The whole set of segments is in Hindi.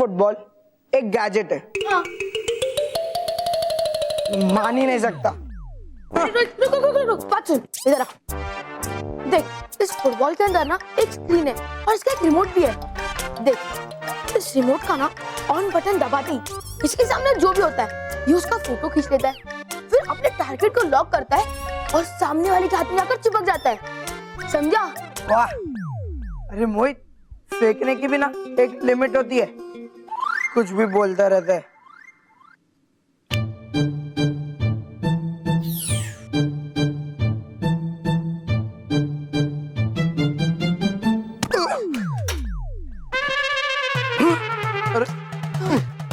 फुटबॉल एक गैजेट है। हाँ। मान ही नहीं सकता। रुक, बात सुन, इधर आ। देख, इस फुटबॉल के अंदर ना एक स्क्रीन है और इसका एक रिमोट भी है। देख, इस रिमोट का ना ऑन बटन दबाते ही इसके सामने जो भी होता है ये उसका फोटो खींच लेता है, फिर अपने टारगेट को लॉक करता है और सामने वाले के हाथ में जाकर चिपक जाता है। समझा? वाह, अरे मोहित, फेंकने की भी ना एक लिमिट होती है, कुछ भी बोलता रहता है।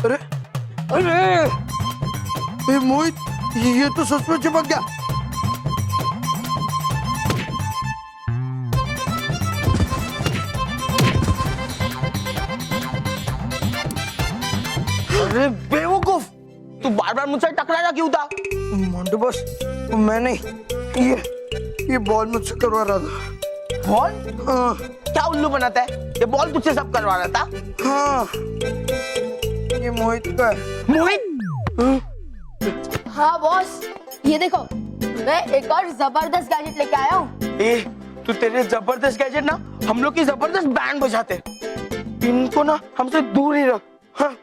अरे अरे अरे मोहित, ये तो सच में चिपक गया। अरे बेवकूफ, तू बार बार मुझसे टकराया क्यों था? मोंटू बॉस, मैं नहीं, ये बॉल मुझसे करवा रहा था। बॉल? हाँ क्या उल्लू बनाता है? ये बॉल तुझसे सब करवा रहा था? हाँ, ये मोहित का है। मोहित? हाँ बॉस, ये देखो, मैं एक और जबरदस्त गैजेट लेके आया हूँ। ए, तू तेरे जबरदस्त गैजेट ना हम लोग की जबरदस्त बैंड बजाते, इनको ना हमसे दूर ही रख। हाँ।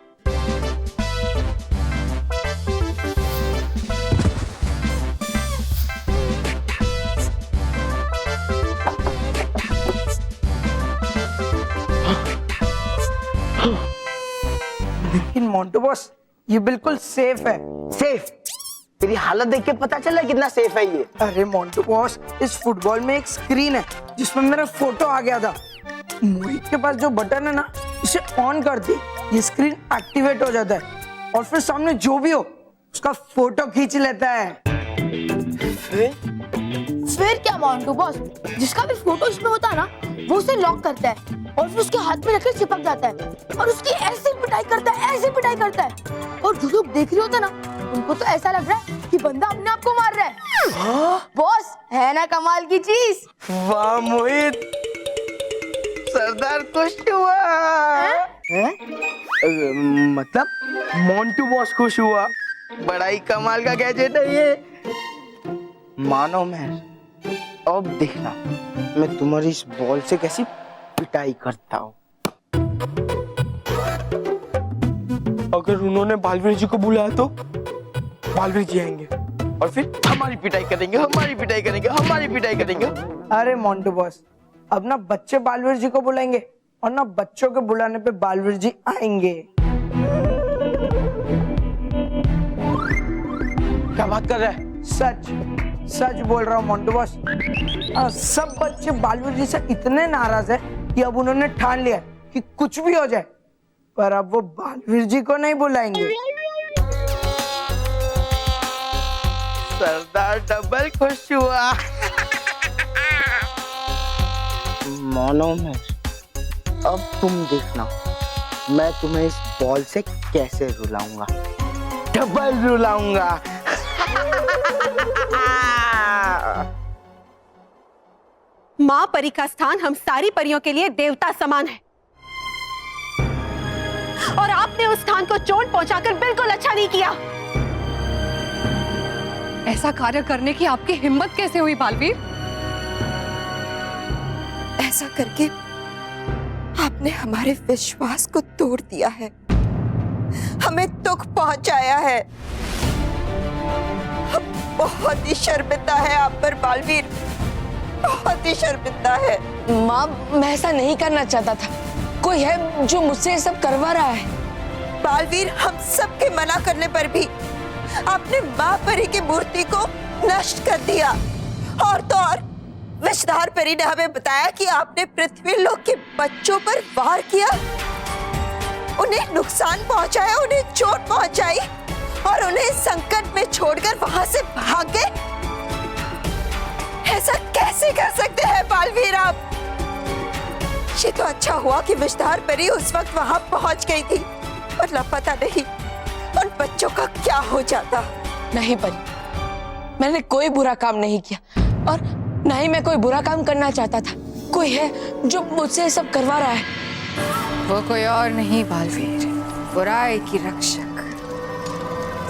लेकिन मोंटू बॉस, ये बिल्कुल सेफ है। सेफ? तेरी हालत देख के पता चला कितना सेफ है ये। अरे मोंटू बॉस, इस फुटबॉल में एक स्क्रीन है जिसमें मेरा फोटो आ गया था। मोहित के पास जो बटन है ना, इसे ऑन कर दे, ये स्क्रीन एक्टिवेट हो जाता है और फिर सामने जो भी हो उसका फोटो खींच लेता है। फिर क्या मोंटू बॉस, जिसका भी फोटो इसमें होता है ना वो उसे लॉक करता है और फिर उसके हाथ में रखकर चिपक जाता है और उसकी ऐसी पिटाई करता है, ऐसी पिटाई करता है, और जो लोग देख रहे होते हैं ना उनको तो ऐसा लग रहा है कि बंदा अपने आप को मार रहा है। बॉस, है ना कमाल की चीज? वाह मोहित, सरदार खुश हुआ। मतलब मोंटू बॉस खुश हुआ। बड़ा ही कमाल का गैजेट है ये। मानो मैं, अब देखना मैं तुम्हारी इस बॉल से कैसी पिटाई करता हूँ। अगर उन्होंने बालवीर जी को बुलाया तो बालवीर जी आएंगे और फिर हमारी पिटाई करेंगे, हमारी पिटाई करेंगे, हमारी पिटाई करेंगे। अरे मोंटू बॉस, अब ना बच्चे बालवीर जी को बुलाएंगे और ना बच्चों के बुलाने पे बालवीर जी आएंगे। क्या बात कर रहा है? सच सच बोल रहा हूँ मोंटू बॉस। सब बच्चे बालवीर जी से इतने नाराज है कि अब उन्होंने ठान लिया कि कुछ भी हो जाए पर अब वो बालवीर जी को नहीं बुलाएंगे। सरदार डबल खुश हुआ। मानो मैं, अब तुम देखना मैं तुम्हें इस बॉल से कैसे रुलाऊंगा, डबल रुलाऊंगा। माँ परी का स्थान हम सारी परियों के लिए देवता समान है और आपने उस स्थान को चोट पहुंचाकर बिल्कुल अच्छा नहीं किया। ऐसा कार्य करने की आपकी हिम्मत कैसे हुई बालवीर? ऐसा करके आपने हमारे विश्वास को तोड़ दिया है, हमें दुख पहुंचाया है। बहुत ही शर्मिंदा है आप पर बालवीर, बहुत ही शर्मिंदा है। माँ, मैं ऐसा नहीं करना चाहता था, कोई है जो मुझसे ये सब करवा रहा है। बालवीर, हम सब के मना करने पर भी आपने माँ परी की मूर्ति को नष्ट कर दिया। और तो और विषधार परी ने हमें बताया कि आपने पृथ्वी लोक के बच्चों पर वार किया, उन्हें नुकसान पहुंचाया, उन्हें चोट पहुंचाई और उन्हें संकट में छोड़कर वहां से भाग गए। ऐसा कैसे कर सकते हैं बालवीर आप? ये तो अच्छा हुआ कि विषधार परी उस वक्त वहां पहुंच गई थी, वरना पता नहीं उन बच्चों का क्या हो जाता। नहीं परी, मैंने कोई बुरा काम नहीं किया और ना ही मैं कोई बुरा काम करना चाहता था। कोई है जो मुझसे ये सब करवा रहा है। वो कोई और नहीं बालवीर, बुराई की रक्षक,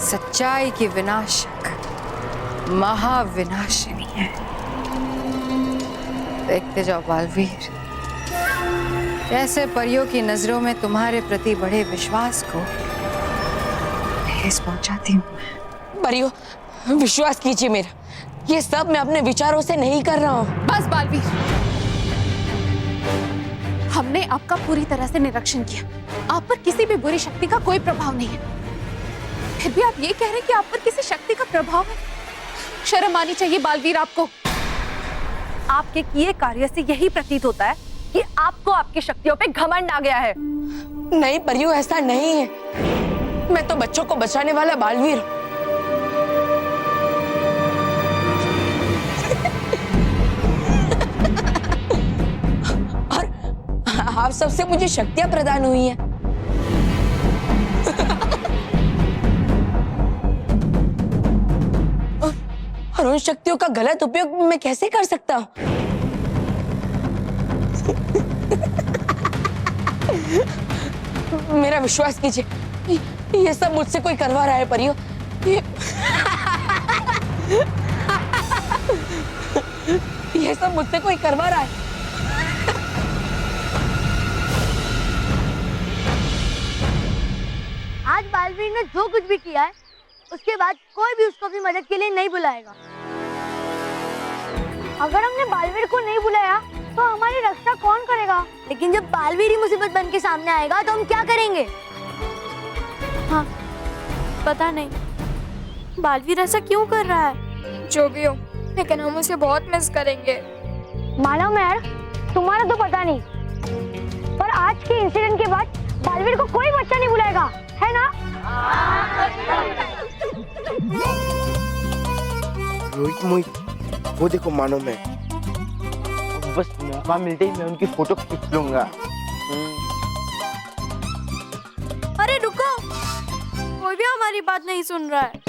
सच्चाई की विनाशक, महाविनाशिनी है। देखते जाओ बालवीर, जैसे परियों की नजरों में तुम्हारे प्रति बड़े विश्वास को ठेस पहुंचाती हूँ। परियो, विश्वास कीजिए मेरा, ये सब मैं अपने विचारों से नहीं कर रहा हूँ। बस बालवीर, हमने आपका पूरी तरह से निरीक्षण किया। आप पर किसी भी बुरी शक्ति का कोई प्रभाव नहीं है, फिर भी आप ये कह रहे हैं कि आप पर किसी शक्ति का प्रभाव है। शर्म आनी चाहिए बालवीर आपको। आपके किए कार्य से यही प्रतीत होता है कि आपको आपकी शक्तियों पे घमंड आ गया है। नहीं परियो, ऐसा नहीं है। मैं तो बच्चों को बचाने वाला बालवीर हूँ। और आप सबसे मुझे शक्तियां प्रदान हुई हैं। और उन शक्तियों का गलत उपयोग मैं कैसे कर सकता हूँ? मेरा विश्वास कीजिए, ये सब मुझसे कोई करवा रहा है परियो। ये सब मुझसे कोई करवा रहा है। आज बालवीर ने जो कुछ भी किया है, उसके बाद कोई भी उसको अपनी मदद के लिए नहीं बुलाएगा। अगर हमने बालवीर को नहीं बुलाया तो हमारी रक्षा कौन करेगा? लेकिन जब बालवीर ही मुसीबत बन के सामने आएगा तो हम क्या करेंगे? हाँ, पता नहीं बालवीर ऐसा क्यों कर रहा है। जो भी हो, लेकिन हम उसे बहुत मिस करेंगे। मालूम है यार, तुम्हारा तो पता नहीं, पर आज के इंसिडेंट के बाद बालवीर को कोई बच्चा नहीं बुलाएगा, है ना? रोहित मोहित, वो देखो मानो मैं, बस मौका मिलते ही मैं उनकी फोटो खींच लूंगा। अरे रुको, कोई भी हमारी बात नहीं सुन रहा है।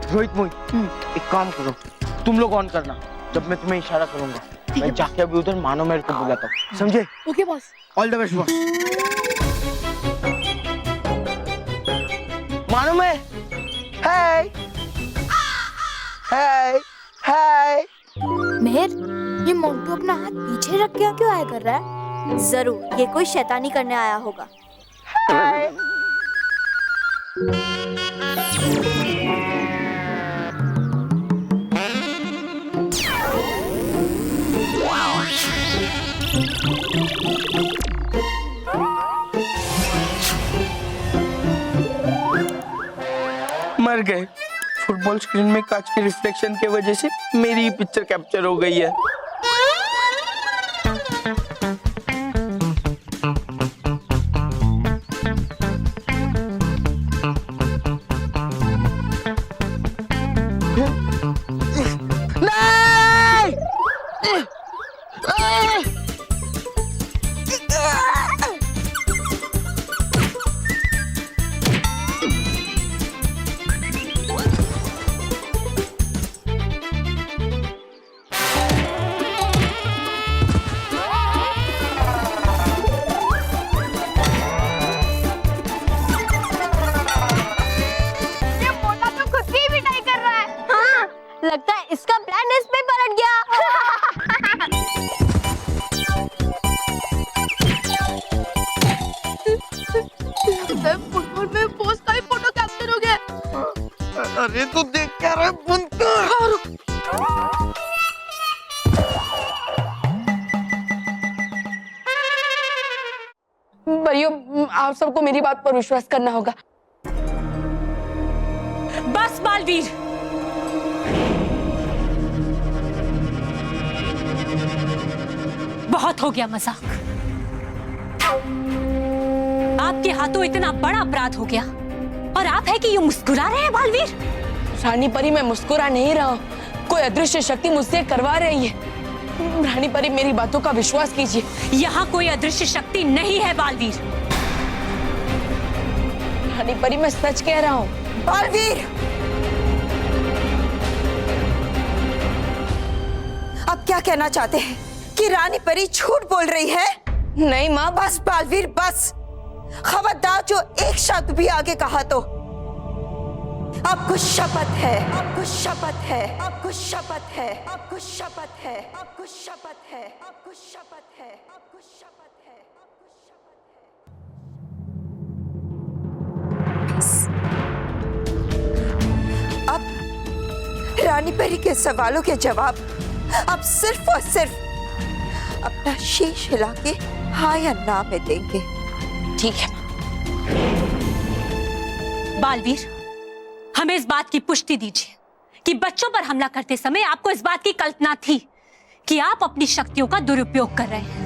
रोहित मोहित, एक काम करो, तुम लोग ऑन करना, जब मैं तुम्हें इशारा करूंगा मैं जाके अभी उधर मानो मेरे को बुलाता हूँ, समझे? Okay boss. All the best boss. मानो मैं, हाय हाय हाय। मेहर, ये मोंटू अपना हाथ पीछे रख के क्यों आया कर रहा है? जरूर ये कोई शैतानी करने आया होगा। मर गए। फुटबॉल स्क्रीन में कांच के रिफ्लेक्शन की वजह से मेरी ही पिक्चर कैप्चर हो गई है। लगता है इसका प्लान इस पे पलट गया। फुटबॉल में पोस्ट का ही फोटो कैप्चर हो गया। अरे तू देख क्या रहा है? बंद कर। परियो, आप सबको मेरी बात पर विश्वास करना होगा। बस बालवीर, बहुत हो गया मजाक। आपके हाथों इतना बड़ा अपराध हो गया और आप है कि यूं मुस्कुरा रहे हैं बालवीर? रानी परी, मैं मुस्कुरा नहीं रहा हूँ, कोई अदृश्य शक्ति मुझसे करवा रही है। रानी परी, मेरी बातों का विश्वास कीजिए। यहाँ कोई अदृश्य शक्ति नहीं है बालवीर। रानी परी, मैं सच कह रहा हूँ। बालवीर, आप क्या कहना चाहते हैं कि रानी परी झूठ बोल रही है? नहीं माँ, बस बालवीर बस। खबरदार जो एक शब्द भी आगे कहा तो आपको शपथ है, आपको शपथ है, आपको शपथ है, आपको शपथ है, आपको शपथ है, आपको शपथ है, आपको शपथ है, आपको शपथ है। अब रानी परी के सवालों के जवाब आप सिर्फ और सिर्फ अपना शीश हिला के हाँ या ना में देंगे। ठीक है बालवीर, हमें इस बात की पुष्टि दीजिए कि बच्चों पर हमला करते समय आपको इस बात की कल्पना थी कि आप अपनी शक्तियों का दुरुपयोग कर रहे हैं।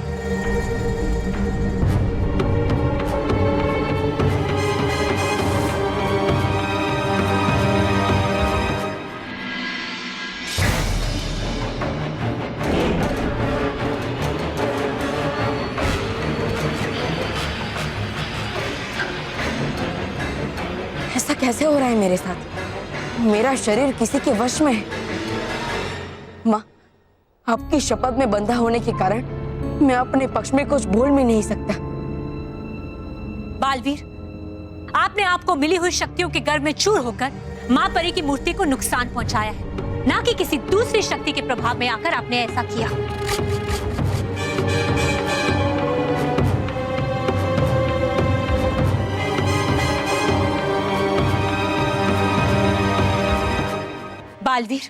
ऐसा कैसे हो रहा है मेरे साथ? मेरा शरीर किसी के वश में है। माँ, आपकी शपथ में बंधा होने के कारण मैं अपने पक्ष में कुछ बोल भी नहीं सकता। बालवीर, आपने आपको मिली हुई शक्तियों के गर्भ में चूर होकर मां परी की मूर्ति को नुकसान पहुंचाया है, ना कि किसी दूसरी शक्ति के प्रभाव में आकर आपने ऐसा किया। बालवीर,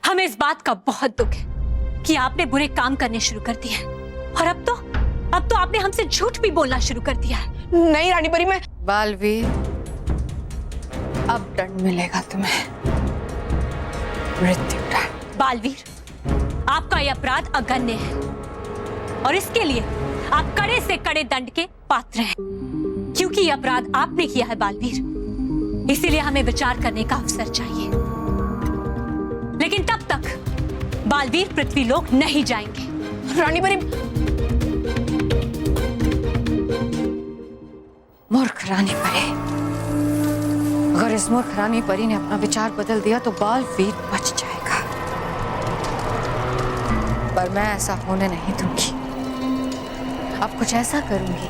हमें इस बात का बहुत दुख है कि आपने बुरे काम करने शुरू कर दिए हैं और अब तो आपने हमसे झूठ भी बोलना शुरू कर दिया है। नहीं रानी परी, मैं बालवीर, अब दंड मिलेगा तुम्हें, मृत्यु दंड। बालवीर, आपका यह अपराध अगण्य है और इसके लिए आप कड़े से कड़े दंड के पात्र हैं, क्योंकि यह अपराध आपने किया है बालवीर। इसीलिए हमें विचार करने का अवसर चाहिए। लेकिन तब तक बालवीर पृथ्वीलोक नहीं जाएंगे। रानी परी, मूर्ख रानी परी, अगर इस मूर्ख रानी परी ने अपना विचार बदल दिया तो बालवीर बच जाएगा, पर मैं ऐसा होने नहीं दूंगी। अब कुछ ऐसा करूंगी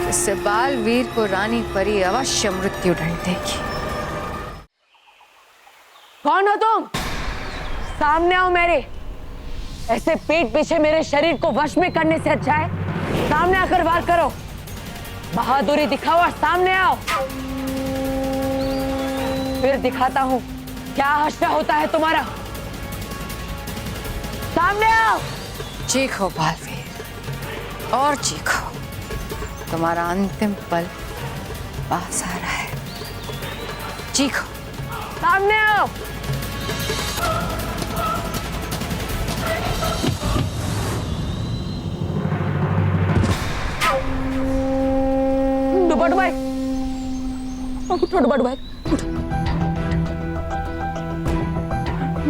जिससे बालवीर को रानी परी अवश्य मृत्यु दंड देगी। कौन हो तुम? सामने आओ मेरे। ऐसे पीठ पीछे मेरे शरीर को वश में करने से अच्छा है सामने आकर वार करो। बहादुरी दिखाओ और सामने आओ, फिर दिखाता हूं क्या हश्र होता है तुम्हारा। सामने आओ। चीखो बालवीर, और चीखो, तुम्हारा अंतिम पल पास आ रहा है। चीखो, सामने आओ। डुबा डुबाई, उठो डुबा डुबाई,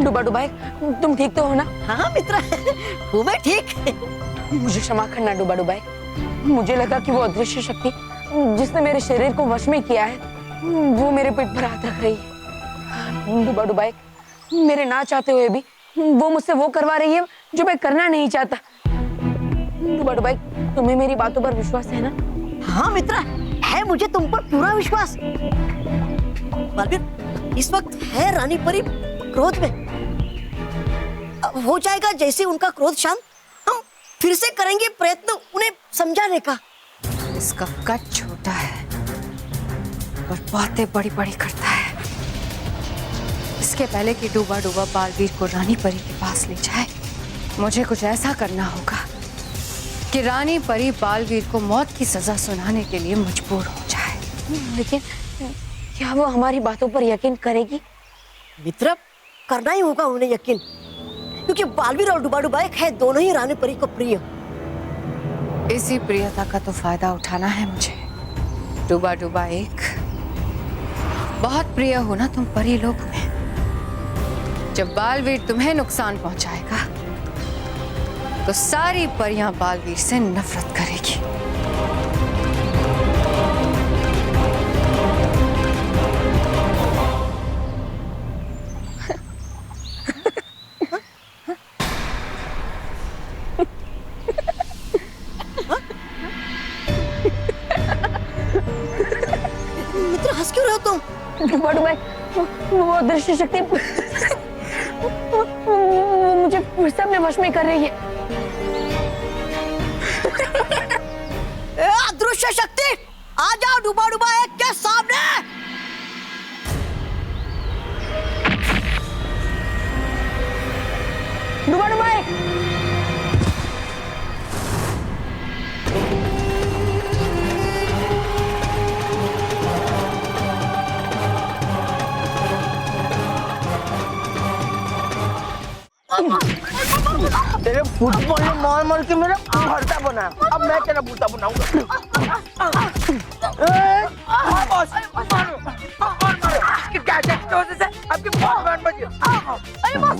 डुबा डुबाई, तुम ठीक तो हो ना? हाँ मित्रा, हूँ मैं ठीक। मुझे क्षमा करना डुबा डुबाई, मुझे लगा कि वो अदृश्य शक्ति जिसने मेरे शरीर को वश में किया है वो मेरे पेट पर हाथ रख रही है। डुबा डुबाई, मेरे ना चाहते हुए भी वो मुझसे वो करवा रही है जो मैं करना नहीं चाहता। डुबा डुबाई, तुम्हें मेरी बातों पर विश्वास है ना? हाँ मित्रा, है मुझे तुम पर पूरा विश्वास। बालवीर, इस वक्त है रानी परी क्रोध में। अब हो जाएगा जैसे उनका क्रोध शांत, हम फिर से करेंगे प्रयत्न उन्हें समझाने का। इसका कद छोटा है और बातें बड़ी बड़ी करता है। इसके पहले कि डूबा डूबा बालवीर को रानी परी के पास ले जाए, मुझे कुछ ऐसा करना होगा कि रानी परी बालवीर को मौत की सजा सुनाने के लिए मजबूर हो जाए। लेकिन क्या वो हमारी बातों पर यकीन करेगी? मित्र, करना ही होगा उन्हें यकीन, क्योंकि बालवीर और डुबा डुबा एक है, दोनों ही रानी परी को प्रिय। इसी प्रियता का तो फायदा उठाना है मुझे। डुबा डुबा एक, बहुत प्रिय हो ना तुम परी लोग में। जब बालवीर तुम्हें नुकसान पहुंचाएगा तो सारी परियां बालवीर से नफरत करेगी। मित्र हंस क्यों रहे हो तुम? डुबा डुबा वो अदृश्य शक्ति वो मुझे फिर से अपने वश में कर रही है। अदृश्य शक्ति आ जाओ डुबा डुबा एक के सामने। डुबा डुबा एक। तेरे फुटबॉल ने मार मार के मेरा भरता बनाया, अब मैं तेरा भूता बनाऊंगा। बॉस मारो, इसके गैजेट की वजह से आपकी बॉल बैंड बजी। अरे बॉस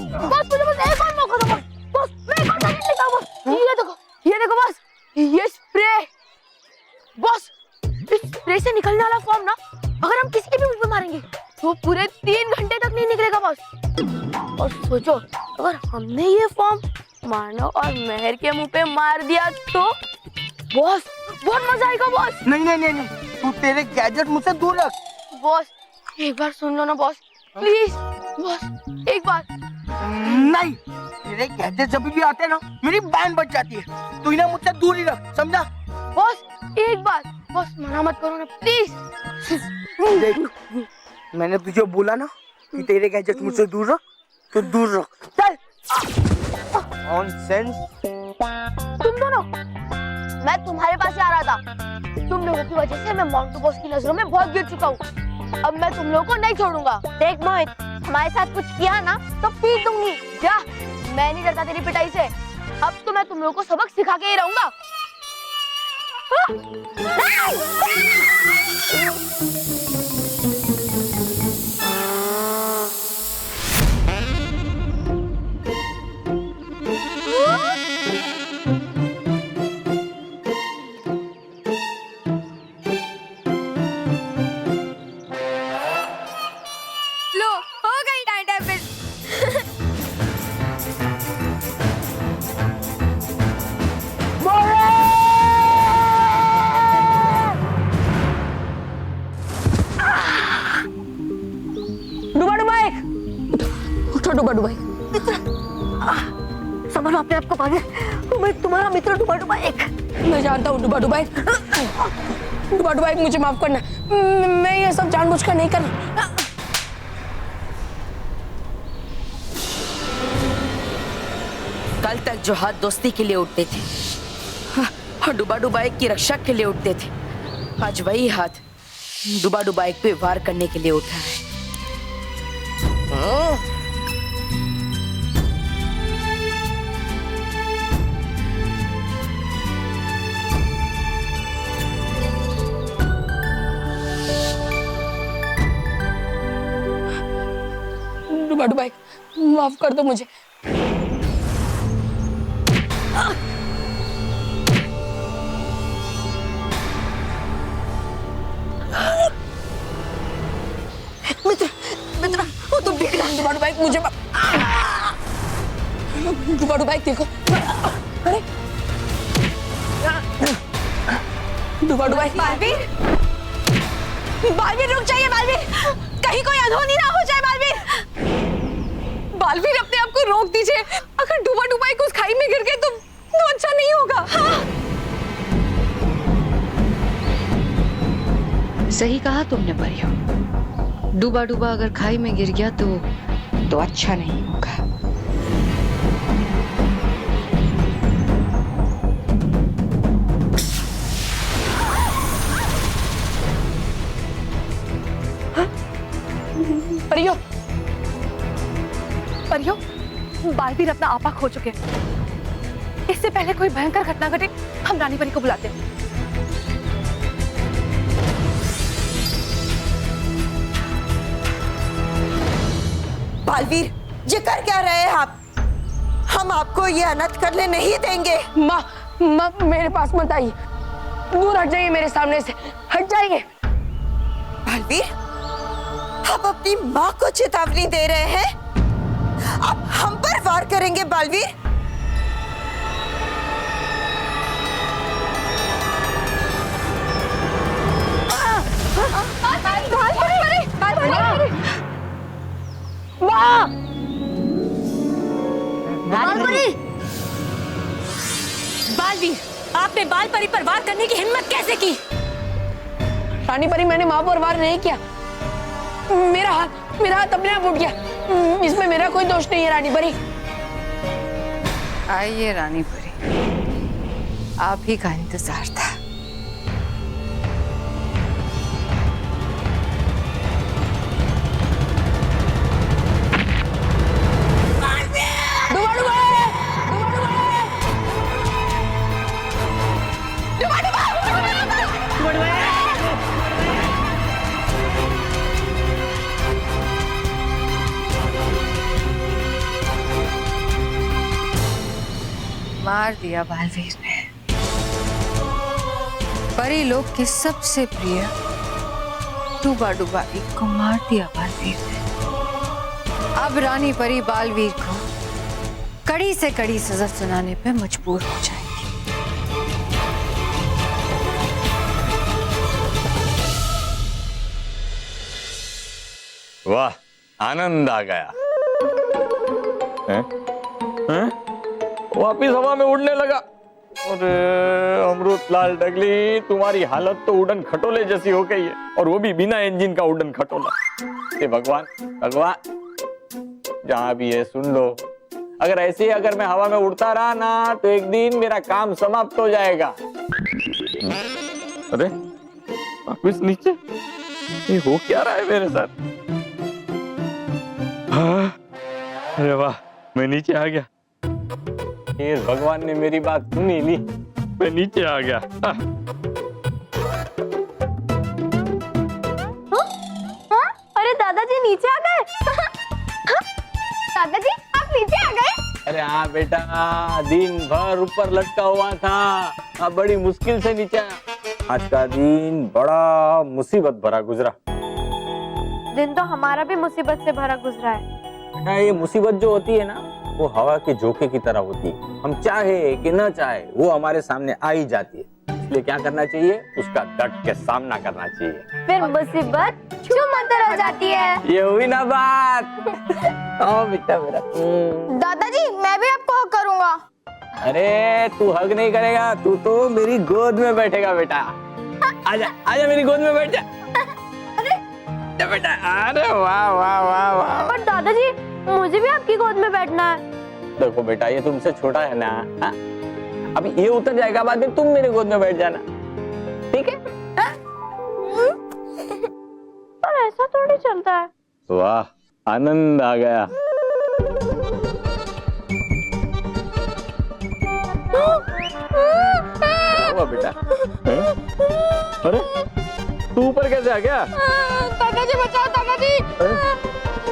मुझे बस एक और मौका दो बॉस। मैं एक और नहीं लेता बॉस। ये देखो बॉस, ये स्प्रे। बॉस इस स्प्रे से निकलने वाला फॉर्म ना, अगर हम किसी के भी मुंह पे मारेंगे तो पूरे 3 घंटे तक नहीं निकलेगा बॉस। और सोचो अगर हमने ये फॉर्म मानव और मेहर के मुंह पे मार दिया तो बॉस बहुत मजा आएगा बॉस। नहीं नहीं नहीं नहीं, तू तेरे गैजेट मुझसे दूर रख। बॉस एक बार सुन लो ना बॉस, प्लीज बॉस एक बार। नहीं, तेरे गैजेट जब भी आते हैं ना मेरी बैंड बज जाती है। तू इन्हें मुझसे दूर ही रख, समझा? बॉस एक बार, बॉस मना मत करो ना प्लीज। देख, मैंने तुझे बोला ना कि तेरे गैजेट मुझसे दूर रख, तो दूर रख। चल। नॉनसेंस। तुम दोनों, मैं तुम्हारे पास ही आ रहा था। तुम लोगों की वजह से मैं मोंटू बॉस की नजरों में बहुत गिर चुका हूँ। अब मैं तुम लोगों को नहीं छोड़ूंगा। देख मोहित, हमारे साथ कुछ किया ना तो पीट दूंगी। जा, मैं नहीं डरता तेरी पिटाई से। अब तो मैं तुम लोगों को सबक सिखा के ही रहूंगा। लो हो गई टाइम टेबल। डुबा डुबा एक। उठो डुबा डुबा एक। संभालो अपने आप को भागे, मैं तुम्हारा मित्र डुबा डुबा एक। मैं जानता हूँ डुबा डुबा एक। डुबा डुबा एक, मुझे माफ करना। मैं ये सब जानबूझकर नहीं कर रहा। कल तक जो हाथ दोस्ती के लिए उठते थे और डुबा डुबा एक की रक्षा के लिए उठते थे, आज वही हाथ डुबा डुबा एक पे वार करने के लिए उठा है। डुबा डुबा एक, माफ कर दो मुझे। मित्र मित्र वो तुम ठीक है। डुबा डुबा एक, मुझे डुबा डुबा एक देखो। अरे डुबा डुबा एक। बालवीर, बालवीर रुक जाइए। बालवीर, कहीं कोई अधोनी ना हो जाए। बालवीर, बालवीर अपने आप को रोक दीजिए। अगर डुबा डुबा एक उस खाई में गिर गए तो अच्छा नहीं होगा। हाँ। सही कहा तुमने परियो, डूबा डूबा अगर खाई में गिर गया तो अच्छा नहीं होगा। परियो, परियो, बालवीर अपना आपा खो चुके हैं। इससे पहले कोई भयंकर घटना घटे, हम रानी परी को बुलाते हैं। बालवीर, ये कर क्या रहे हैं आप? हम आपको ये अनर्थ करने नहीं देंगे। माँ, माँ मेरे पास मत आइए, दूर हट जाइए मेरे सामने से, हट जाइए। बालवीर, आप अपनी माँ को चेतावनी दे रहे हैं? आप हम पर वार करेंगे बालवीर? बालवीर, आपने बाल परी पर वार करने की हिम्मत कैसे की? रानी परी, मैंने माँ पर वार नहीं किया। मेरा हाथ अपने आप उठ गया। इसमें मेरा कोई दोष नहीं है रानी परी। आइए रानी परी, आप ही का इंतजार था। मार दिया बालवीर ने। परी लोग की सबसे प्रिय डूबा डूबाई को मार दिया बालवीर ने। अब रानी परी बालवीर को कड़ी से कड़ी सजा सुनाने पे मजबूर हो जाएगी। वाह, आनंद आ गया। हैं? हैं? वापिस हवा में उड़ने लगा। अरे अमृत लाल डगली, तुम्हारी हालत तो उड़न खटोले जैसी हो गई है, और वो भी बिना इंजन का उड़न खटोला। हे भगवान, भगवान जहां भी है सुन लो। अगर मैं हवा में उड़ता रहा ना, तो एक दिन मेरा काम समाप्त हो जाएगा। अरे वापिस नीचे, ये हो क्या रहा है मेरे साथ? हाँ, अरे वाह, मैं नीचे आ गया। ये भगवान ने मेरी बात सुन ही ली, मैं नीचे आ गया। अरे दादाजी नीचे आ गए। दादाजी आप नीचे आ गए? अरे हाँ बेटा, दिन भर ऊपर लटका हुआ था, अब बड़ी मुश्किल से नीचे आया। आज का दिन बड़ा मुसीबत भरा गुजरा। दिन तो हमारा भी मुसीबत से भरा गुजरा है। बेटा, ये मुसीबत जो होती है ना, वो हवा के झोंके की तरह होती है। हम चाहे कि न चाहे वो हमारे सामने आ ही जाती है। इसलिए क्या करना चाहिए? उसका डट के सामना करना चाहिए। फिर मुसीबत छूमंतर हो जाती है। ये हुई ना बात। बेटा मेरा। दादाजी मैं भी आपको हक करूंगा। अरे तू हक नहीं करेगा, तू तो मेरी गोद में बैठेगा बेटा। आजा आजा मेरी गोद में बैठ जा। अरे बेटा, अरे वाह वाह वाह वाह। पर दादाजी मुझे भी आपकी गोद में बैठना है। देखो बेटा, ये तुमसे छोटा है ना, हा? अभी ये उतर जाएगा, बाद में तुम मेरे गोद में बैठ जाना, ठीक है? पर ऐसा थोड़ी चलता है। वाह, आनंद आ गया। क्या हुआ बेटा? हैं? अरे तू ऊपर कैसे आ गया? दादाजी बचाओ दादाजी।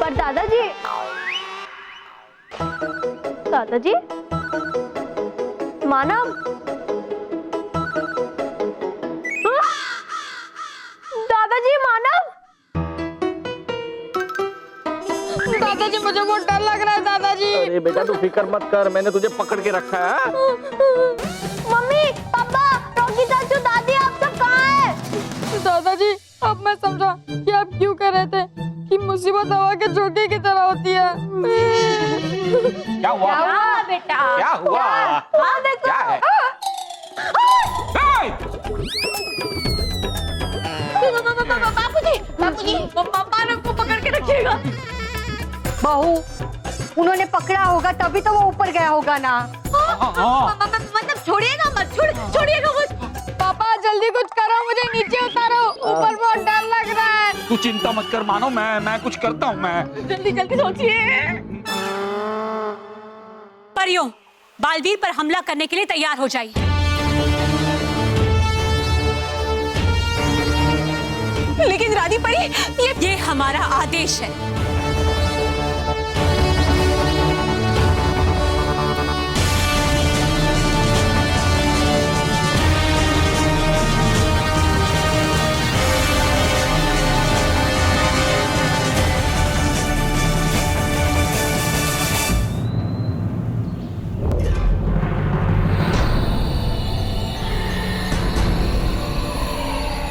पर दादाजी, दादाजी मानव, दादाजी मानव, दादाजी मुझे बहुत डर लग रहा है दादाजी। अरे बेटा तू फिक्र मत कर, मैंने तुझे पकड़ के रखा है। मम्मी पापा रॉकी चाचू दादी आप सब कहाँ हैं? दादाजी अब मैं समझा कि आप क्यों कह रहे थे कि मुसीबत हवा के झोंके की तरह होती है। क्या हुआ? बेटा क्या हुआ? हाँ देखो। क्या है? बापूजी मानव को पकड़ के रखिएगा। बहू, उन्होंने पकड़ा होगा तभी तो वो ऊपर गया होगा ना। मतलब छोड़िएगा मत, छोड़िएगा मत। पापा जल्दी कुछ करो, मुझे नीचे उतारो, ऊपर बहुत डर लग रहा है। तू चिंता मत कर मानो, मैं कुछ करता हूँ। मैं जल्दी जल्दी सोचिए। परियों, बालवीर पर हमला करने के लिए तैयार हो जाइए। लेकिन रानी परी, ये हमारा आदेश है।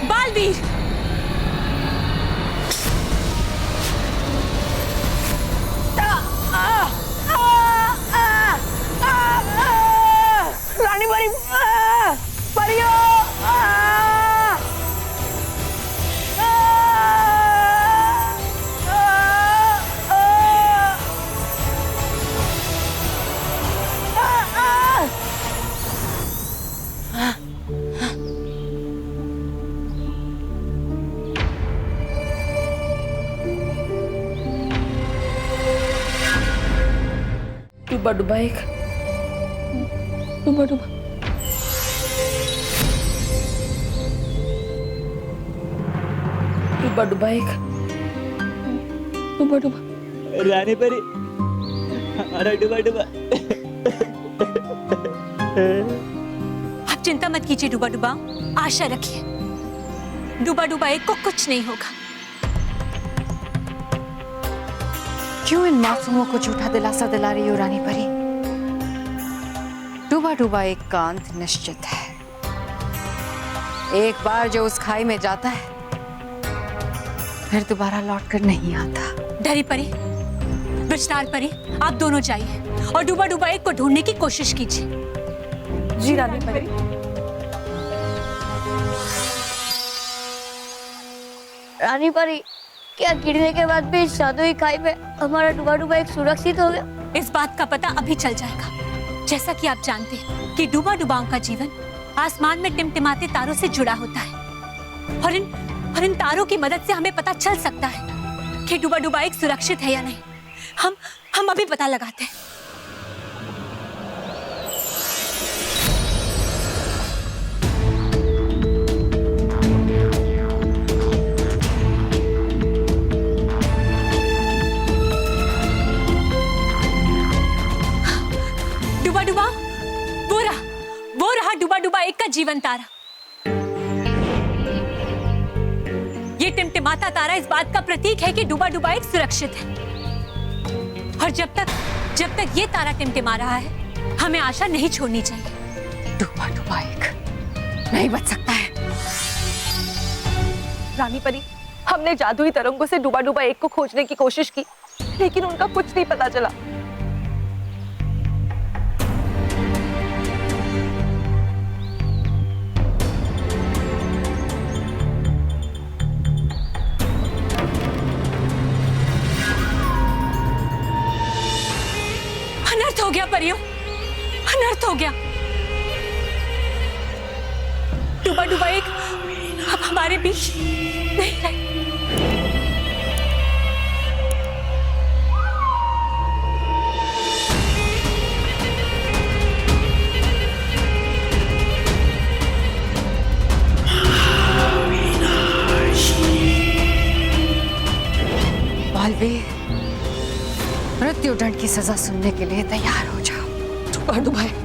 बालवीर, रानी परी, परियो, डूबा डूबा एक, डूबा डूबा, डूबा डूबा एक, डूबा डूबा। रानी परी, हमारा डूबा डूबा। आप चिंता मत कीजिए डूबा डूबा, आशा रखिए, डूबा डूबा एक को कुछ नहीं होगा। क्यों इन मासूमों को झूठा दिलासा दिला रही हो रानी परी? डूबा डूबा एक का अंत निश्चित है। एक बार जो उस खाई में जाता है फिर दोबारा लौट कर नहीं आता। डरी परी, विस्तार परी, आप दोनों जाइए और डूबा डूबा एक को ढूंढने की कोशिश कीजिए। जी रानी परी। रानी परी, क्या गिरने के बाद भी इस जादुई खाई में हमारा डूबा डूबा एक सुरक्षित हो गया? इस बात का पता अभी चल जाएगा। जैसा कि आप जानते हैं कि डूबा डूबाओं का जीवन आसमान में टिमटिमाते तारों से जुड़ा होता है और इन तारों की मदद से हमें पता चल सकता है कि डूबा डूबा एक सुरक्षित है या नहीं। हम अभी पता लगाते हैं। डूबा डूबा, वो रहा डूबा डूबा एक का जीवन तारा। ये टिमटिमाता तारा इस बात का प्रतीक है कि डूबा डूबा एक सुरक्षित है और जब तक ये तारा टिमटिमा रहा है हमें आशा नहीं छोड़नी चाहिए। डूबा डूबा एक नहीं बच सकता है। रानी परी, हमने जादुई तरंगों से डूबा डूबा एक को खोजने की कोशिश की, लेकिन उनका कुछ नहीं पता चला। अनर्थ हो गया परियों, अनर्थ हो गया। डूबा डूबा एक अब हमारे बीच नहीं रहे। बालवीर, मृत्युदंड की सजा सुनने के लिए तैयार हो जाओ। डूबा डूबा एक।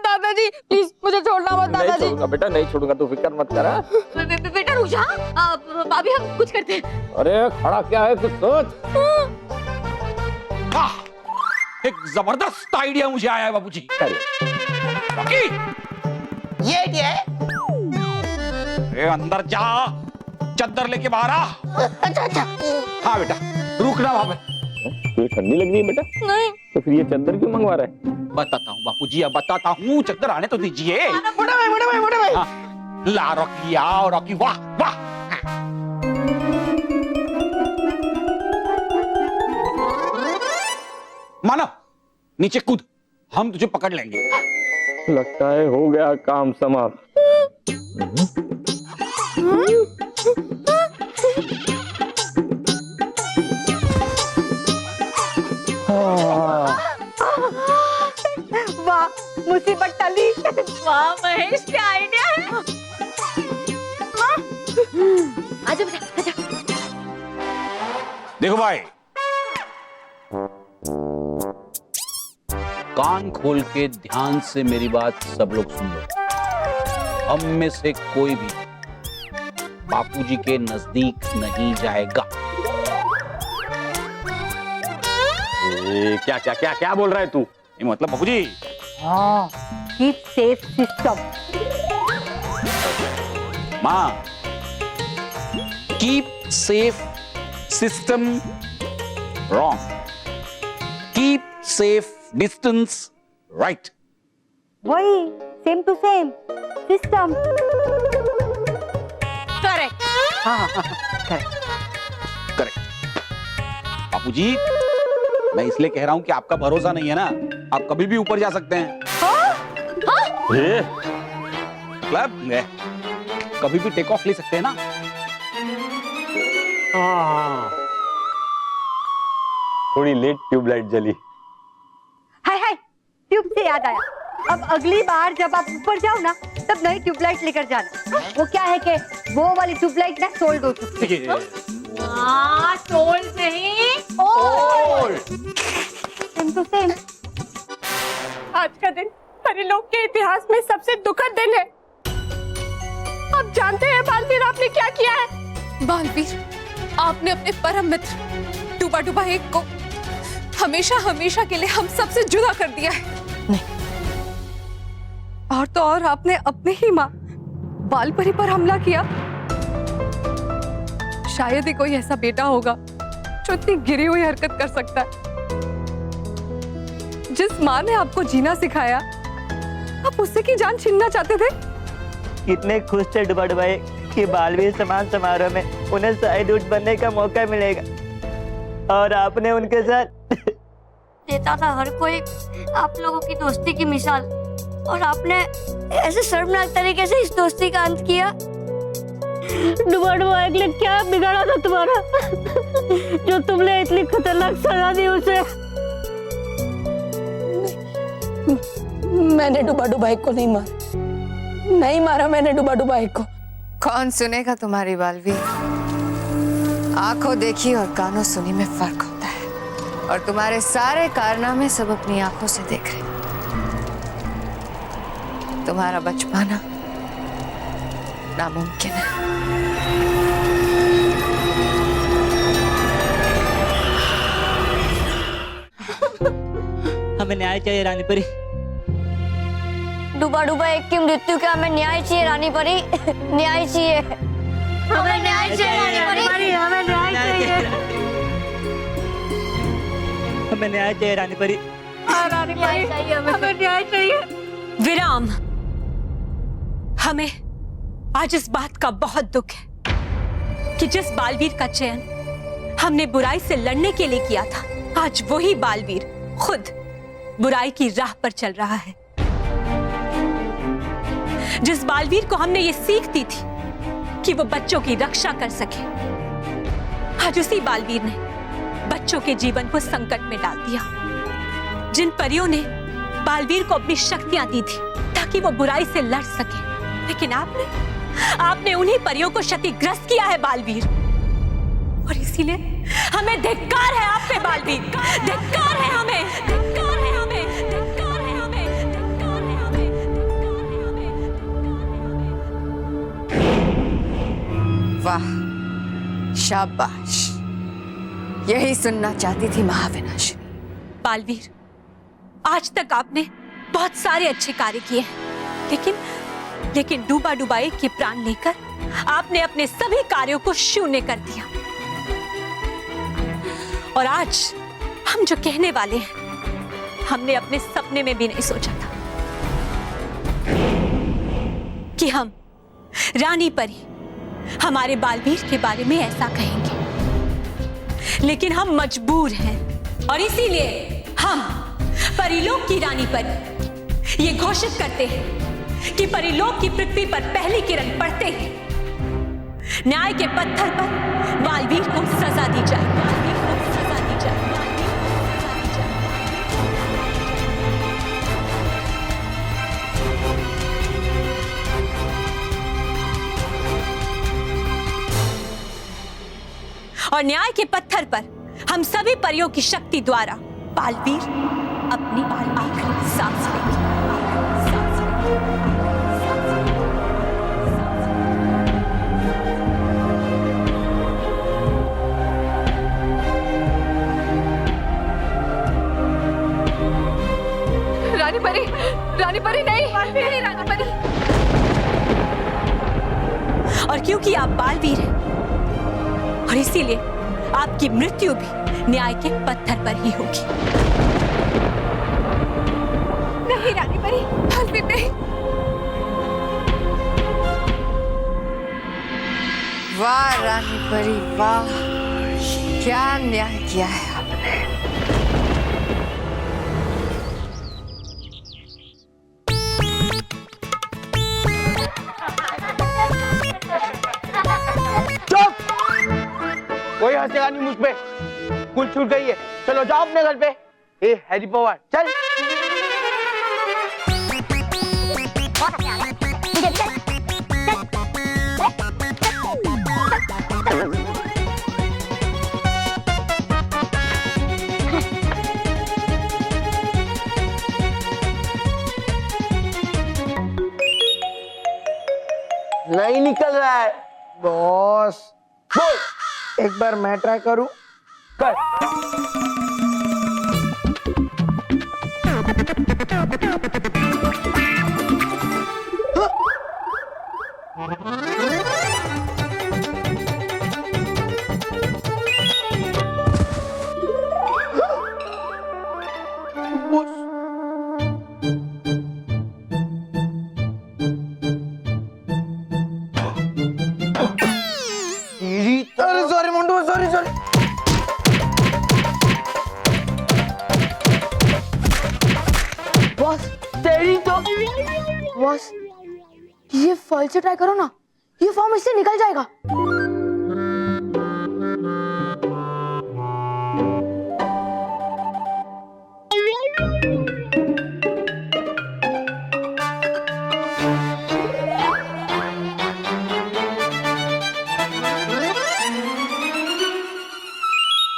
दादाजी प्लीज मुझे छोड़ना मत। नहीं दादाजी छोड़ूंगा बेटा, नहीं छोड़ूंगा, तू फिक्र मत कर। बेटा रुक जा, भाभी हम कुछ करते हैं। अरे खड़ा क्या है, कुछ सोच। एक जबरदस्त आइडिया मुझे आया है बाबूजी। रॉकी, ये आइडिया है। अरे अंदर जा, चद्दर लेके बाहर आ। अच्छा। हाँ बेटा, रुकना वहां पे। तुझे ठंडी लग रही है बेटा? नहीं। तो फिर ये चद्दर क्यों मंगवा रहा है? बताता हूँ बापूजी, अब बताता हूँ, चद्दर आने तो दीजिए। मोटा भाई। हाँ, ला रॉकी, आओ रॉकी, वाह वाह। मानव, नीचे कूद, हम तुझे पकड़ लेंगे। लगता है हो गया काम समाप्त। वाह मुसीबत टली। वाह महेश, क्या आइडिया है। आजा बेटा, आजा। देखो भाई, कान खोल के ध्यान से मेरी बात सब लोग सुन लो। हम में से कोई भी बापूजी के नजदीक नहीं जाएगा। क्या क्या क्या क्या बोल रहा है तू? ये मतलब बापूजी? हाँ, कीप सेफ सिस्टम। माँ, keep safe system wrong, keep safe distance right. वही same to same system. Correct. हाँ करेक्ट। करेक्ट। बापूजी, मैं इसलिए कह रहा हूं कि आपका भरोसा नहीं है ना, आप कभी भी ऊपर जा सकते हैं। मतलब कभी भी टेक ऑफ ले सकते हैं ना। थोड़ी लेट ट्यूबलाइट जली। हाय हाय, ट्यूब से याद आया, अब अगली बार जब आप ऊपर जाओ ना तब नई ट्यूबलाइट लेकर जाना। वो क्या है कि वो वाली ट्यूबलाइट ना सोल्ड हो चुकी है। सोल्ड नहीं, सेम टू सेम। आज का दिन परिलोक के इतिहास में सबसे दुखद दिन है। आप जानते हैं बालवीर आपने क्या किया है? बालवीर, आपने अपने परम मित्र डूबा डूबा एक को हमेशा हमेशा के लिए हम सबसे जुदा कर दिया है। और तो और आपने अपने ही माँ बालपरी पर हमला किया। शायद ही कोई ऐसा बेटा होगा जो इतनी गिरी हुई हरकत कर सकता है। जिस माँ ने आपको जीना सिखाया, आप उससे की जान छीनना चाहते थे। कितने खुश थे डुबा डुबाई कि बालवीर सम्मान समारोह में उन्हें शाहिद बनने का मौका मिलेगा, और आपने उनके साथ देता था हर कोई आप लोगों की दोस्ती की मिसाल, और आपने ऐसे शर्मनाक तरीके से इस दोस्ती का अंत किया। डुबा डुबा एक लिए क्या बिगाड़ा था तुम्हारा जो तुमने इतनी खतरनाक सजा दी उसे? मैंने डुबा डुबाई को नहीं मारा, नहीं मारा मैंने डुबा डुबाई को। कौन सुनेगा तुम्हारी बालवीर? आंखों देखी और कानों सुनी में फर्क होता है, और तुम्हारे सारे कारनामे सब अपनी आंखों से देख रहे। तुम्हारा बच पाना नामुमकिन है। हमें न्याय चाहिए रानी परी। डुबा डुबा एक की मृत्यु का हमें न्याय चाहिए रानी परी। न्याय चाहिए, हमें न्याय चाहिए रानी परी, हमें न्याय चाहिए, हमें न्याय चाहिए रानी परी। रानी परी चाहिए, हमें न्याय चाहिए। विराम। हमें आज इस बात का बहुत दुख है कि जिस बालवीर का चयन हमने बुराई से लड़ने के लिए किया था, आज वही बालवीर खुद बुराई की राह पर चल रहा है। जिस बालवीर को हमने ये सीख दी थी कि वो बच्चों की रक्षा कर सके, आज उसी बालवीर ने बच्चों के जीवन को संकट में डाल दिया। जिन परियों ने बालवीर को अपनी शक्तियां दी थी ताकि वो बुराई से लड़ सके, लेकिन आपने उन्हीं परियों को क्षतिग्रस्त किया है बालवीर, और इसीलिए हमें धिक्कार है आप पे बालवीर, धिक्कार है हमें, धिक्कार है हमें, धिक्कार है हमें, धिक्कार है हमें, वाह, शाबाश, यही सुनना चाहती थी महाविनाशिनी। बालवीर, आज तक आपने बहुत सारे अच्छे कार्य किए हैं, लेकिन डूबा डुबाई के प्राण लेकर आपने अपने सभी कार्यों को शून्य कर दिया। और आज हम जो कहने वाले हैं, हमने अपने सपने में भी नहीं सोचा था कि हम रानी परी हमारे बालवीर के बारे में ऐसा कहेंगे, लेकिन हम मजबूर हैं, और इसीलिए हम परिलोक की रानी परी ये घोषित करते हैं कि परिलोक की पृथ्वी पर पहली किरण पड़ते ही न्याय के पत्थर पर बालवीर को सजा दी जाए। बालवीर को सजा दी जाए। और न्याय के पत्थर पर हम सभी परियों की शक्ति द्वारा बालवीर अपनी आखिरी सांस लेंगे। रानी परी नहीं, रानी परी। और क्योंकि आप बालवीर हैं और इसीलिए आपकी मृत्यु भी न्याय के पत्थर पर ही होगी। नहीं रानी परी, बालवीर नहीं। वाह रानी परी वाह, क्या न्याय किया है आपने। कोई हंसेगा नहीं मुझ पे, कुल छूट गई है। चलो जाओ अपने घर पे। ए हैरी पॉटर चल। नहीं निकल रहा है बॉस। बोल। एक बार मैं ट्राई करूं? कर। Sorry Montu, sorry sorry. Boss तेरी तो बॉस, ये फल से ट्राई करो ना, ये फॉर्म इससे निकल जाएगा।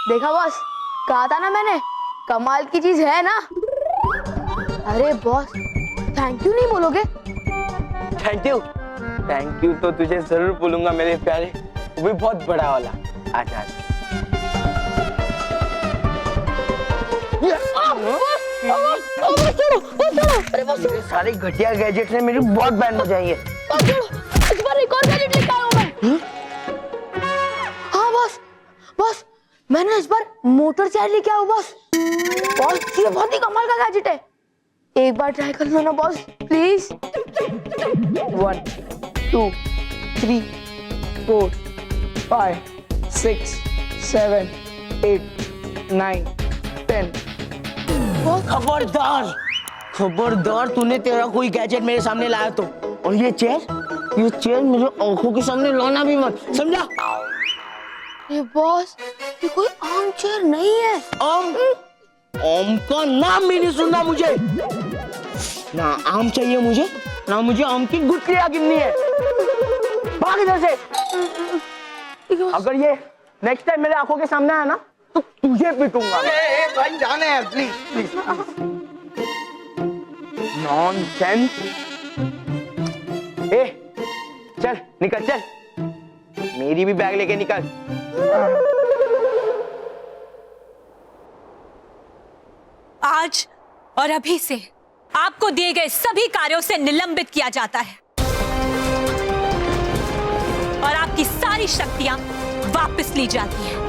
देखा बॉस, कहा था ना मैंने, कमाल की चीज है ना। अरे बॉस, थैंक यू नहीं बोलोगे? Thank you. थैंक यू तो तुझे जरूर बोलूंगा मेरे प्यारे, वो भी बहुत बड़ा वाला। आजा सारे घटिया गैजेट ने मेरी बहुत बैंड बजाई है। इस बार एक और गैजेट लेके आया हूं मैं। हाँ बॉस, बॉस मैंने इस बार मोटर चेयर लेके आया हूं बॉस। बॉस ये बहुत ही कमाल का गैजेट है, एक बार ट्राई कर लो ना बॉस प्लीज। 1 2 3 4 5 6 7 8 9 10। खबरदार खबरदार, तूने तेरा कोई गैजेट मेरे सामने लाया तो। और ये चेयर मेरे आंखों के सामने लाना भी मत, समझा? ये बॉस, ये कोई आम चेयर नहीं है। आम का नाम भी नहीं सुनना मुझे। ना आम चाहिए मुझे, ना मुझे आम की गुठलियां गिननी है। भाग इधर से। अगर ये नेक्स्ट टाइम मेरे आंखों के सामने आया ना तो तुझे पीटूंगा। भाई जाने यार, प्लीज प्लीज। नॉनसेंस। ए चल निकल, चल मेरी भी बैग लेके निकल। आज और अभी से आपको दिए गए सभी कार्यों से निलंबित किया जाता है और आपकी सारी शक्तियां वापस ली जाती हैं।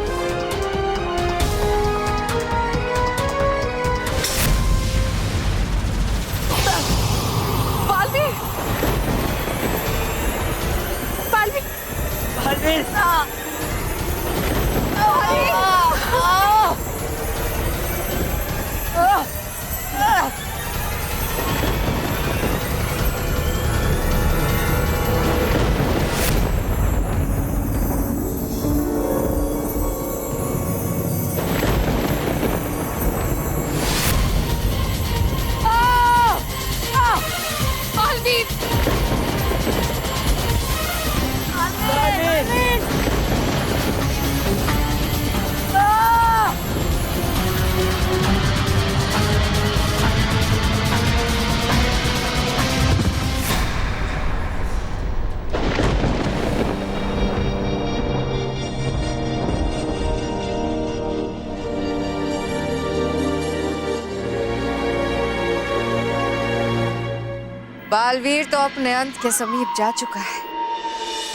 बालवीर तो अपने अंत के समीप जा चुका है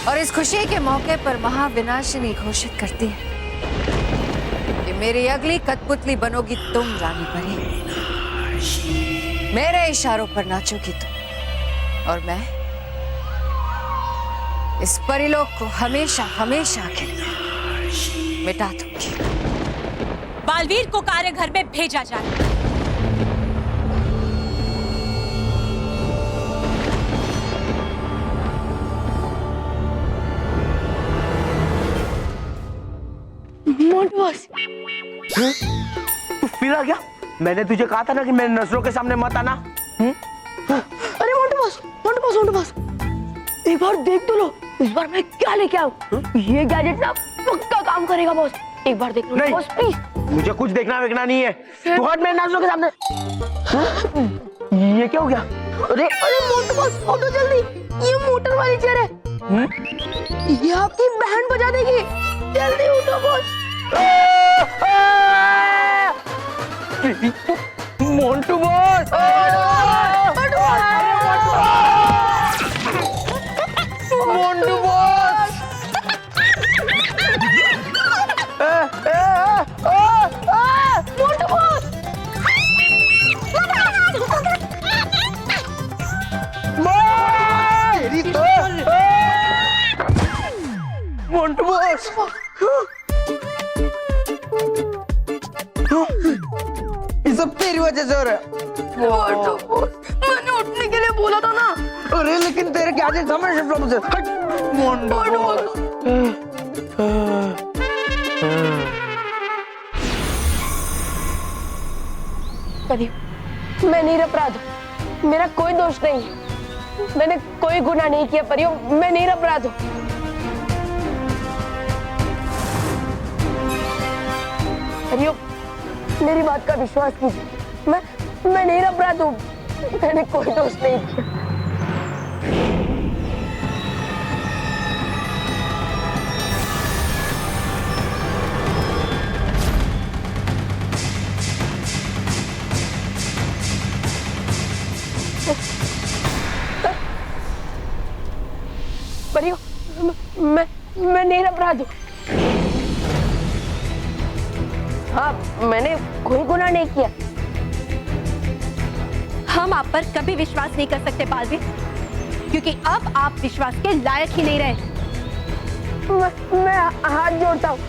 और इस खुशी के मौके पर महाविनाशिनी घोषित करती है कि मेरी अगली कठपुतली बनोगी तुम रानी परी। मेरे इशारों पर नाचोगी तुम और मैं इस परिलोक को हमेशा हमेशा के लिए मिटा दूंगी। बालवीर को कार्यघर में भेजा जाए। मोंटू बॉस, तू फिर आ गया? मैंने तुझे कहा था ना कि मेरे नजरों के सामने मत आना। अरे Montu boss, Montu boss, Montu boss, एक बार देख तो लो इस बार मैं क्या लेके आऊं। ये गैजेट ना पक्का काम करेगा बॉस, एक बार देख लो नहीं, बॉस प्लीज। मुझे कुछ देखना वेखना नहीं है। तू हट मेरे नजरों के सामने। ये क्या हो गया? अरे अरे मोंटू बॉस उठो जल्दी, ये मोटर वाली चेयर है, ये आपकी बहन बजा देगी, जल्दी उठो boss. Montu boss, Montu boss, Montu boss, Montu boss, ये सब तेरी वजह से हो रहा है। मोंटू बॉस, मैंने उठने के लिए बोला था ना। अरे लेकिन तेरे गैजेट हमेशा प्रॉब्लम से हट। मोंटू बॉस, मैं निरपराध हूँ, मेरा कोई दोष नहीं है, मैंने कोई गुनाह नहीं किया परियो, मैं निरपराध हूँ। परियो, मेरी बात का विश्वास कीजिए, मैं निरपराध हूँ, मैंने कोई दोष नहीं किया। परियो, मैं निरपराध हूँ। हाँ, मैंने कोई गुनाह नहीं किया। हम आप पर कभी विश्वास नहीं कर सकते बालवीर, क्योंकि अब आप विश्वास के लायक ही नहीं रहे। मैं हाथ जोड़ता हूँ,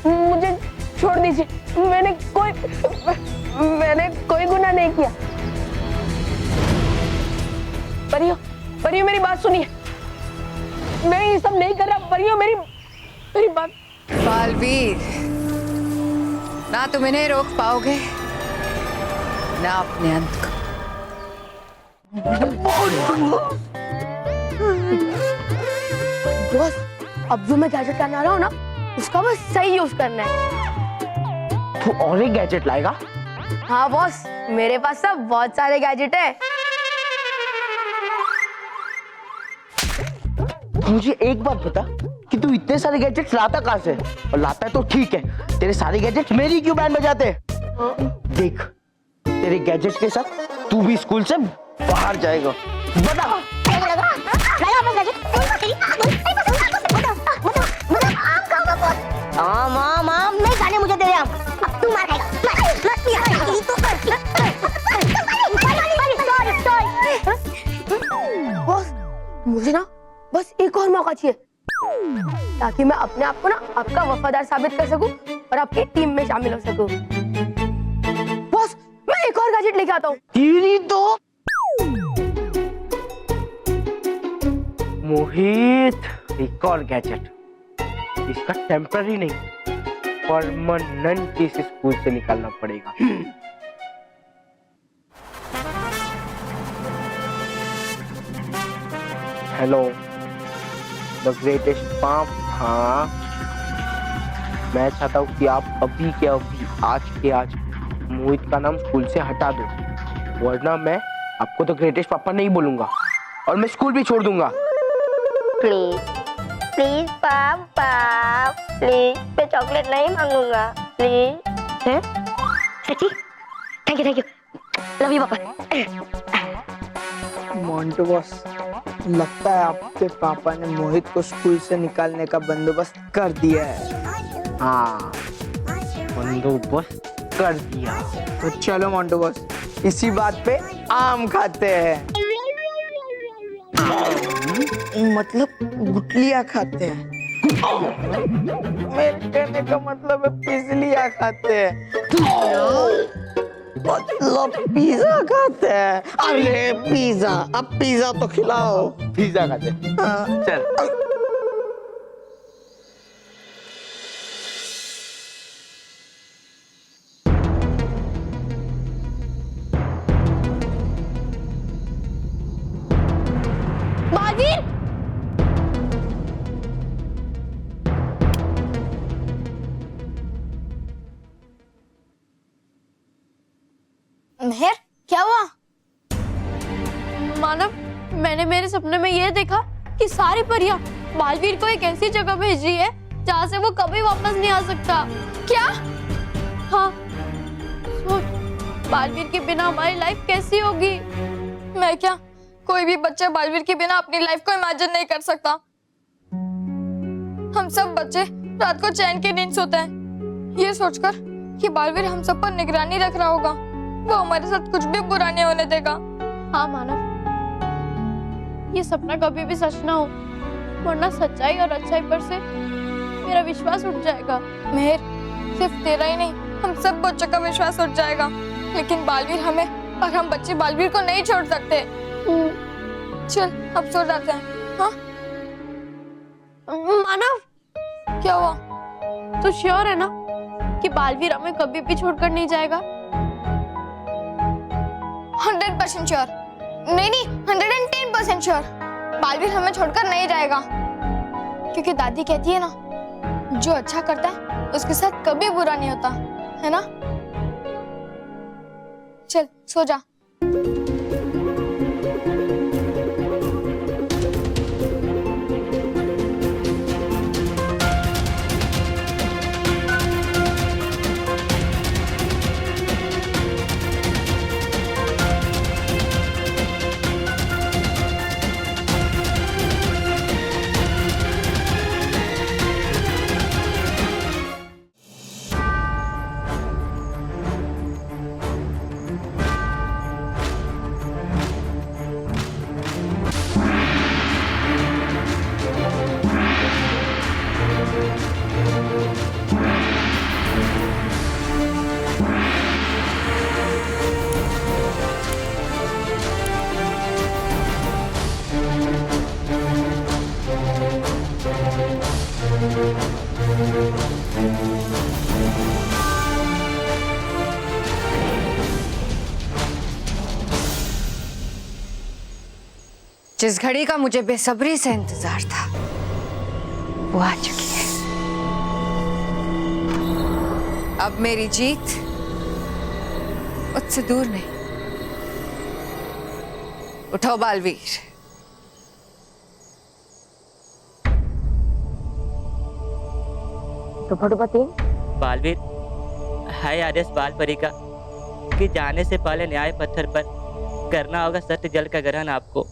मुझे छोड़ दीजिए, मैंने कोई गुनाह नहीं किया। परियो, परियो मेरी बात सुनिए, मैं ये सब नहीं कर रहा। परियो मेरी बात। बालवीर, ना तुम इन्हें रोक पाओगे ना अपने अंत को। बॉस, अब जो मैं गैजेट लाने आ रहा हूँ ना, उसका बस सही यूज करना है। तू और एक गैजेट लाएगा? हाँ बॉस, मेरे पास सब बहुत सारे गैजेट है। मुझे एक बात बता कि तू इतने सारे गैजेट्स लाता कहाँ से? और लाता है तो ठीक है, तेरे सारे गैजेट्स मेरी क्यों बैंड बजाते हैं? देख, तेरे गैजेट के साथ तू भी स्कूल से बाहर जाएगा। बता। आम नहीं खाने मुझे दे रहे आम, अब तू मार खाएगा। बॉस, मुझे ना बस एक और मौका चाहिए, ताकि मैं अपने आप को ना आपका वफादार साबित कर सकूं और आपकी टीम में शामिल हो सकूं। बॉस, मैं एक और गैजेट लेके आता हूँ। तेरी तो मोहित, एक और गैजेट, इसका टेम्पररी नहीं परमानेंट इस स्कूल से निकालना पड़ेगा। Hello, the greatest palm. हाँ, मैं चाहता हूँ कि आप अभी के अभी, आज के आज मोहित का नाम स्कूल से हटा दो, वरना मैं आपको तो ग्रेटेस्ट पापा नहीं बोलूंगा और मैं स्कूल भी छोड़ दूंगा। प्लीज प्लीज पापा, प्लीज, मैं चॉकलेट नहीं मांगूंगा, प्लीज। हैं? सच्ची? थैंक यू, लव यू पापा। मोंटू बॉस, लगता है आपके पापा ने मोहित को स्कूल से निकालने का बंदोबस्त कर दिया है। हाँ, बंदोबस्त कर दिया। तो चलो मोंटू बॉस, इसी बात पे आम खाते हैं। मतलब गुटलियां खाते हैं। मेरे कहने का मतलब है पिज़्ज़लियां खाते हैं। मतलब पिज्जा खाते हैं। अरे पिज्जा, अब पिज्जा तो खिलाओ। पिज्जा खाते हैं। हाँ। चल। बालवीर, मेहर, क्या हुआ? मानव, मैंने मेरे सपने में यह देखा कि सारी परियां बालवीर को एक ऐसी जगह भेज रही है जहाँ से वो कभी वापस नहीं आ सकता। क्या? हाँ, सोच, बालवीर के बिना हमारी लाइफ कैसी होगी? मैं क्या, कोई भी बच्चा बालवीर के बिना अपनी लाइफ को इमेजिन नहीं कर सकता। हम सब बच्चे रात को चैन की नींद सोते हैं, ये सोचकर कि बालवीर हम सब पर निगरानी रख रहा होगा, वो हमारे साथ कुछ भी बुरा नहीं होने देगा। हाँ मानव, ये सपना कभी भी सच ना हो, वरना सच्चाई और अच्छाई पर से मेरा विश्वास उठ जाएगा। मेहर, सिर्फ तेरा ही नहीं, हम सब बच्चों का विश्वास उठ जाएगा। लेकिन बालवीर हमें और हम बच्चे बालवीर को नहीं छोड़ सकते। चल, अब सो जाते हैं। हाँ? मानव, क्या हुआ? तू श्योर है ना कि बालवीर हमें कभी भी छोड़कर नहीं जाएगा? 100% श्योर। नहीं, 110% श्योर। बालवीर हमें छोड़कर नहीं जाएगा, क्योंकि दादी कहती है ना, जो अच्छा करता है उसके साथ कभी बुरा नहीं होता, है ना? चल, सो जा। जिस घड़ी का मुझे बेसब्री से इंतजार था वो आ चुकी है। अब मेरी जीत मुझसे दूर नहीं। उठो बालवीर। बालवीर, है आदेश बाल परी का कि जाने से पहले न्याय पत्थर पर करना होगा सत्य जल का ग्रहण आपको।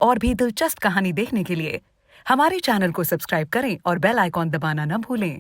और भी दिलचस्प कहानी देखने के लिए हमारे चैनल को सब्सक्राइब करें और बेल आइकॉन दबाना न भूलें।